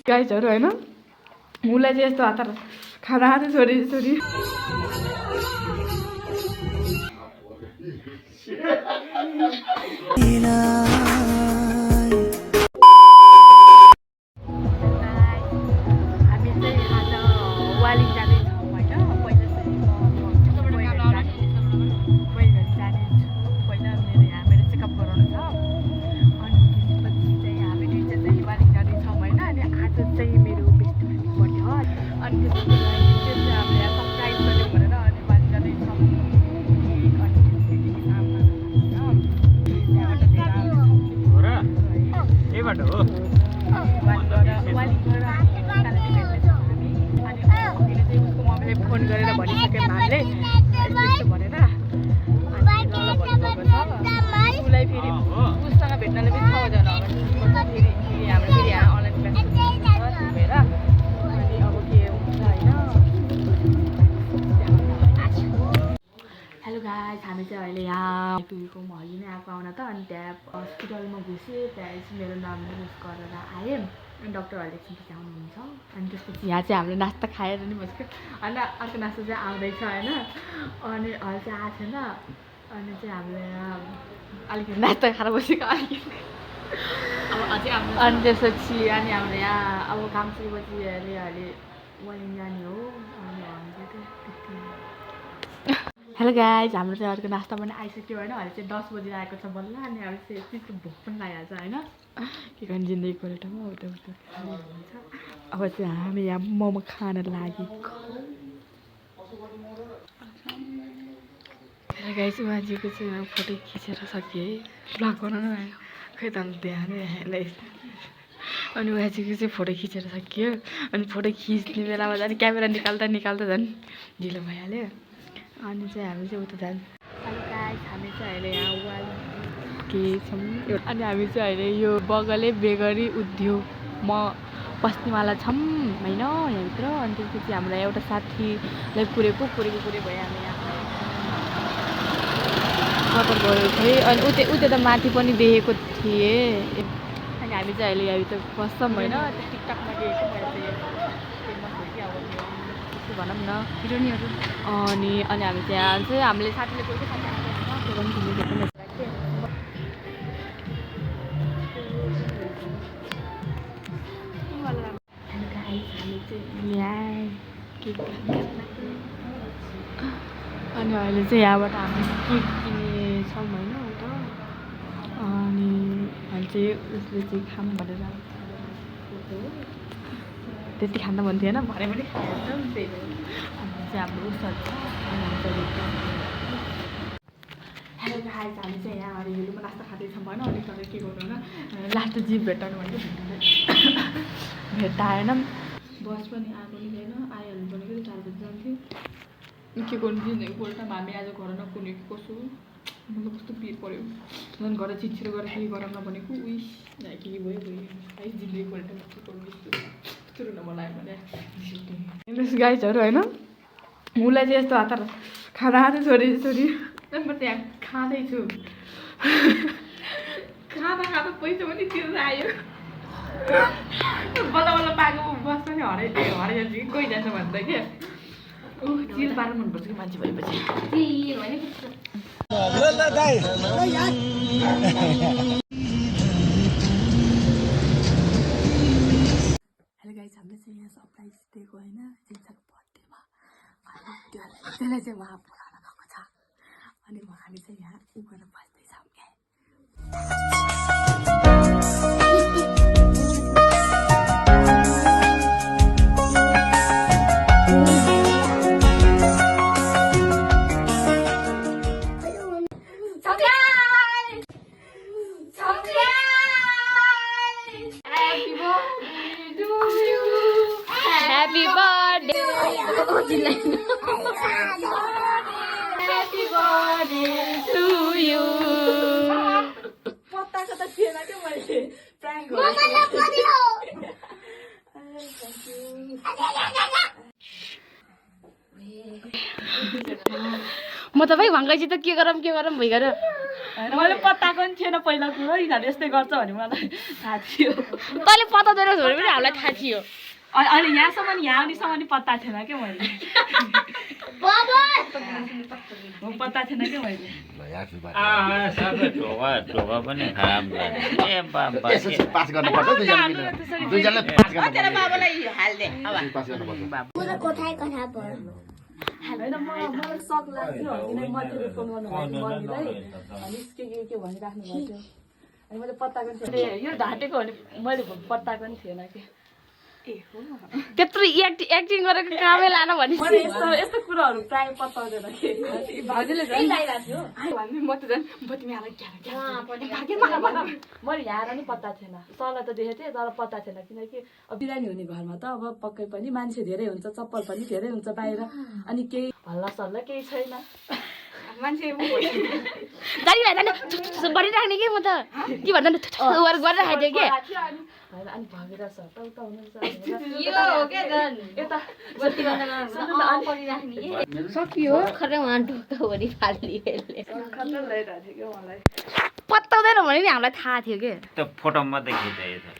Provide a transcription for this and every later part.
गाइजहरू होइन उसलाई चाहिँ यस्तो हतार खाँदा खाँदै छोरी छोरी फोन गरेर भनिसक्यो हामीले यस्तो भनेर उसलाई फेरि उसँग भेट्नले पनि 6 जना हो फेरि हाम्रो फेरि अनलाइन क्लास भएर अनि अब के हुन्छ होइन। हेलो गाइस हामी चाहिँ अहिले यहाँ टुको महली नै आएको आउन त अनि त्यहाँ हस्पिटलमा घुसेँ त्यहाँपछि मेरो नाम युज गरेर आएँ अनि डक्टरहरूले एकछिन पछि आउनुहुन्छ अनि त्यसपछि यहाँ चाहिँ हामीले नास्ता खाएर नि बस्यो अनि अर्को नास्ता चाहिँ आउँदैछ होइन अनि अहिले चाहिँ आएको छैन अनि चाहिँ हामीले यहाँ अलिकति नास्ता खाएर बसेको अलिकति अब अझै आउनु अनि त्यसपछि अनि हामीले यहाँ अब काम सकेपछि अहिले वालिङ जाने हो अनि हामीले चाहिँ हेलो गाइज हाम्रो चाहिँ अर्को नास्ता पनि आइसक्यो होइन अहिले चाहिँ 10 बजी आएको छ बल्ल अनि अब चाहिँ यति भोक पनि लागिहाल्छ होइन के गर्ने जिन्दगीको रेटमा उता उता हुन्छ अब चाहिँ हामी यहाँ मोमो खान लागेको गाइज उहाँजीको चाहिँ फोटो खिचेर सकियो है ब्लग बनाउनु आयो खै त ध्यानै हेर्दै अनि उहाँजीको चाहिँ फोटो खिचेर सकियो अनि फोटो खिच्ने बेलामा झन् क्यामेरा निकाल्दा झन् ढिलो भइहाल्यो अनि चाहिँ हामी चाहिँ उता जान्छ। हेलो गाइस हामी चाहिँ अहिले यहाँ वाल के छौँ अनि हामी चाहिँ अहिले यो बगलै बेगरी उद्योगमा बस्नेवाला छौँ होइन यहाँभित्र अनि त्यसपछि हाम्रो एउटा साथीलाई पुरेको भयो हामी यहाँ कता गयो खोइ अनि उतै त माथि पनि देखेको थिएँ अनि हामी चाहिँ अहिले यहाँभित्र बस्छौँ होइन टिकटकमा देखेको मैले भनौँ न हिरोनीहरू अनि हामी त्यहाँ चाहिँ हामीले साथीले कोही साथी अनि अहिले चाहिँ यहाँबाट हामी केक किनेछौँ होइन उता अनि अहिले चाहिँ उसले चाहिँ खाऊँ भनेर त्यति खाँदा मन थिएन भने पनि खाइहाल्छौँ त्यही भएर अनि चाहिँ हाम्रो उसहरू छ हेलो गाइस हामी चाहिँ यहाँ हिलोमा नास्ता खाँदैछौँ होइन अलिक तर के गर्नु होइन लास्ट जिप भेट्टाउनु भनेको भेट्टाएन बस पनि आएको नि छैन आइहाल्नु भनेको 4 बजी जान्थ्यो के गर्नु जिन्दगीको उल्टामा हामी आज घर नकुने कसो मतलब कस्तो पिर पऱ्यो झन् घर छिटछिटो गरेर के गराउन भनेको उइस के भयो है जिन्दगीको उल्टामा के गर्नु यस्तो रुन मन लाग्यो भने गाइजहरू होइन उसलाई चाहिँ यस्तो हतार खाँदा खाँदै छोरी म त्यहाँ खाँदैछु खाँदा पैसा पनि तिर्न आयो बल्ल बल्ल पाएको बस पनि हराइजान्छ कि कोही जान्छ भन्दा क्या चिल पार्नु मनपर्छ कि मान्छे भएपछि हेलो गाइस हामीले चाहिँ यहाँ सरप्राइज दिएको होइन जिन्साको बर्थडेमा त्यसलाई चाहिँ उहाँ बोलाउन गएको छ अनि हामी चाहिँ यहाँ उ गरेर बस्दैछौँ क्या Happy birthday to you. पत्ता कता थिएन के मैले प्राङ्क म त भाइ भङ्गाइछि त के गरौँ भइगयो होइन मैले पत्ताको पनि थिएन पहिला कुरो यिनीहरू यस्तै गर्छ भने मलाई थाहा थियो तैँले पत्ता दिएर भने पनि हामीलाई थाहा थियो अनि यहाँसम्म यहाँ आउनेसम्म नि पत्ता थिएन क्या मैले पत्ता थिएन क्या मैले ढोका पनि खराब पास गर्नुपर्छ दुईजनाले पास गर्नुपर्छ होइन मलाई सक लाग्थ्यो किनकि म टेलिफोन गर्नुभएको मम्मीलाई अनि के भनिराख्नु भएको थियो अनि मैले पत्ताको पनि थिएन यो ढाँटेको भने मैले पत्ताको पनि थिएन कि त्यत्रो एक्टिङ गरेको कामै लान भने मैले यस्तो कुराहरू प्रायः पत्ताउँदैन कि भाउजूले भन्ने म त झन् तिमीहरूलाई मैले यहाँ नि पत्ता थिएन सरलाई त देखेको थिएँ तर पत्ता थिएन किनकि अब बिरामी हुने घरमा त अब पक्कै पनि मान्छे धेरै हुन्छ चप्पल पनि धेरै हुन्छ बाहिर अनि केही हल्ला सल्ला केही छैन मान्छे गरिराख्ने कि म त के भन्छ गरिराखेको थिएँ कि अनि भगेर छ टाउटा हुनुहुन्छ सकियो खरै उहाँ ढोकाभरि फालिदियो खतरा लगाइरहेको थियो क्या मलाई पत्ताउँदैन भने नि हामीलाई थाहा थियो कि त्यो फोटो मात्रै खिचेको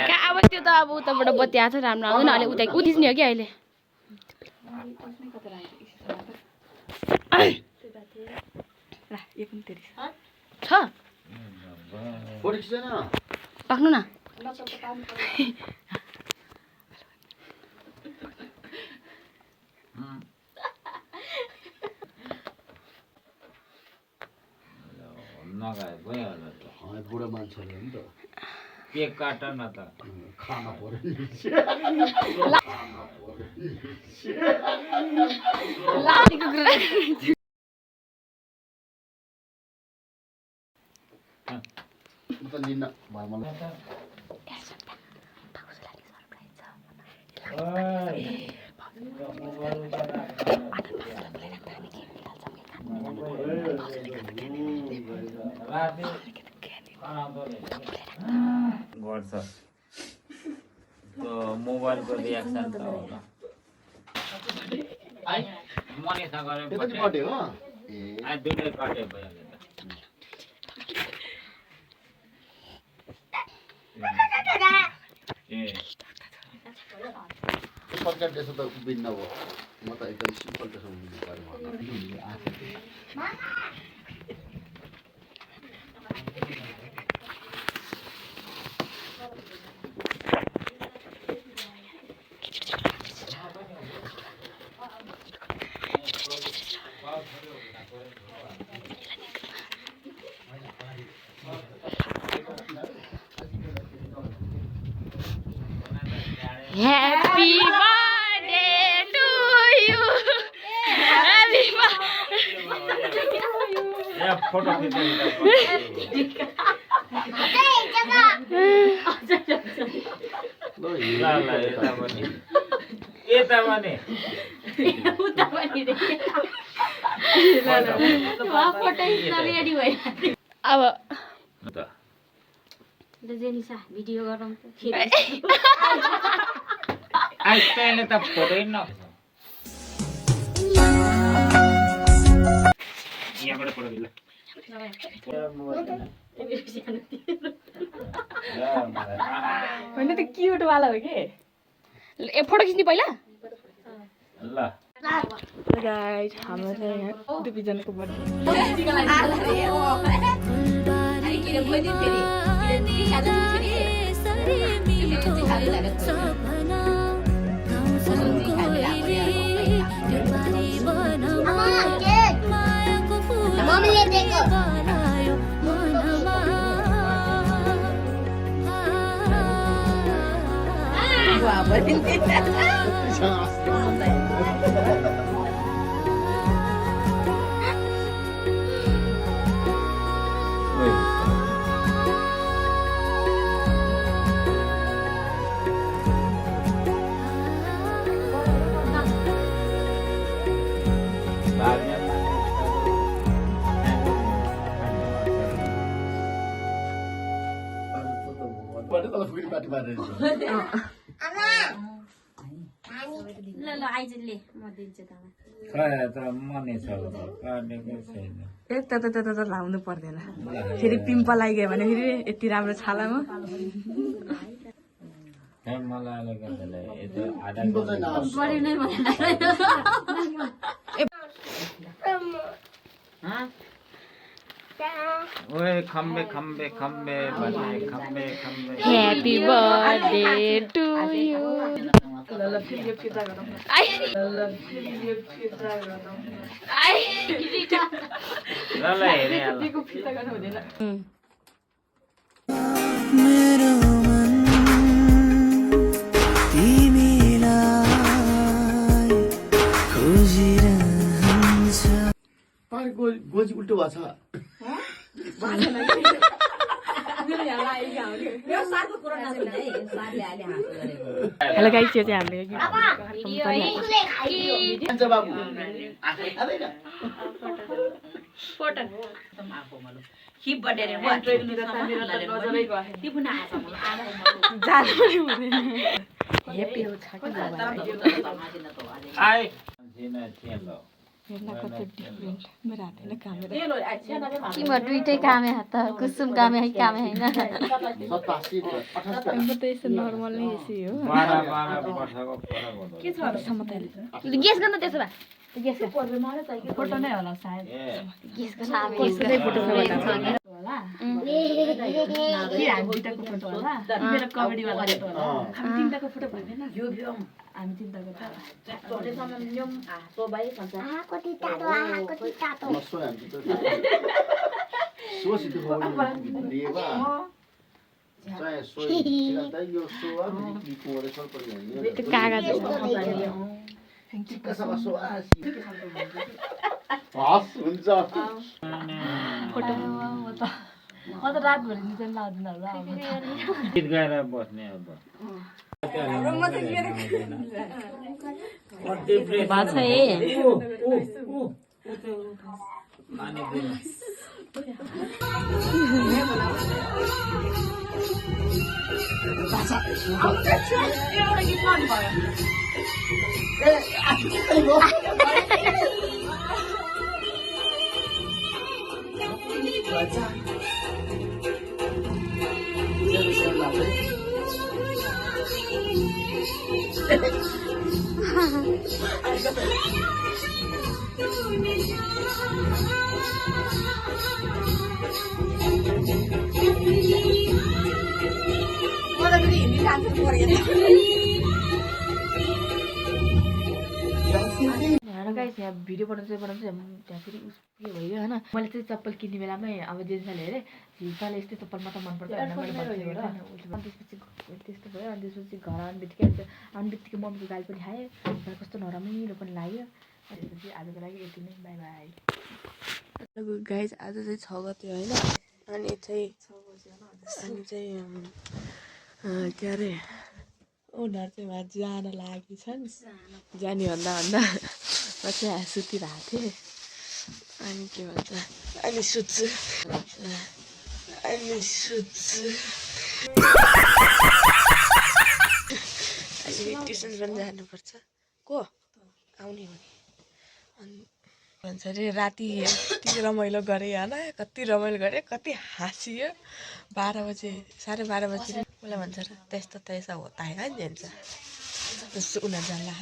छ अब त्यो त अब उताबाट बत्ती आएको छ राम्रो आउँदैन अहिले उता उधिस्ने हो कि अहिले छ पाक्नु न नगाए भइहाल्यो त बुढो मान्छेले नि त केक काट न त खाना पर्यो म त निन्न भयो मलाई गर्छ त्यो मोबाइलको रियाक्सन त होला मनिषा गरेर त्यो पनि कट्यो हो दुइटै कटे भइहाल्यो सिम्पल का ड्रेस त भिन्न हो म त एकदम सिम्पल ड्रेस हुनु पर्यो Happy birthday to you. Happy birthday to you. Yeah photo खिच्नु यता भने अब जेनिसा भिडियो गरौँ आइस्ताइले त फोटै न यहाँबाट फोटो खिच्नु होइन त्यो क्युटवाला हो कि ए फोटो खिच्ने पहिला ल गाइस हाम्रो चाहिँ यहाँ दुईजनाको मम्मीले दिएको ल आइजले म दिन्छु तँलाई खै त मनी छ काटेको छैन एक त लाउनु पर्दैन फेरि पिम्पल आइगयो भने फेरि यति राम्रो छालामा खै मलाई अलिकति यता आधा बढी नै ओए खम्बे खम्बे खम्बे भने खम्बे खम्बे ह्यापी बर्थडे टु यु ल हेरे गोजी उल्टो भएको छ हेलो गाइस यो चाहिँ हामीले बाबु आँखै खाँदैन जानु पनि हुँदैन ह्यापी हो छ कि आइ जिना चेलो हेर्न कति डिफरेन्ट मेरो हात होइन कामेरा किमा दुइटै कामे हात कुसुम कामे है कामे हैन 87 हाम्रो त यसो नर्मल नै यसै हो 12 वर्षको फरक हुँदो के छ सम्म त गेस गर्न त्यसो भए गेस फोटो नै होला सायद ए गेस गर्न यसै फोटो होला कि हामी दुइटाको फोटो होला मेरो कमेडी वाला फोटो होला हामी तिनटाको फोटो भएन हामी तिनटाको त त्यो कागज फोटो म त रातभरि निजन लाउँदिन होला गीत गाएर बस्ने अब बाछा ए गाइस यहाँ भिडियो बनाउँछ त्यहाँ फेरि उयो भयो होइन मैले चाहिँ चप्पल किन्ने बेलामै अब जेन्सले हेरेँ झिल्पाले यस्तै चप्पल म त मनपर्छ त्यसपछि त्यस्तो भयो अनि त्यसपछि घर आउने बित्तिकै मम्मीको गाली पनि खाएँ मलाई कस्तो नरमाइलो पनि लाग्यो त्यसपछि आजको लागि यति नै बाई बाई गाइज आज चाहिँ 6 गते होइन अनि चाहिँ के अरे उनीहरू चाहिँ वहाँ जान लागि छन् जाने भन्दा म चाहिँ सुतिरहेको थिएँ अनि के भन्छ अनि सुत्छु अनि ट्युसन पनि जानुपर्छ को आउने हो नि अनि भन्छ अरे राति यति रमाइलो गरेँ होइन कति रमाइलो गरेँ कति हाँसियो 12 बजे 12:30 बजे मलाई भन्छ त्यस्तो तैसा होता है भन्छ उनीहरू जान्ला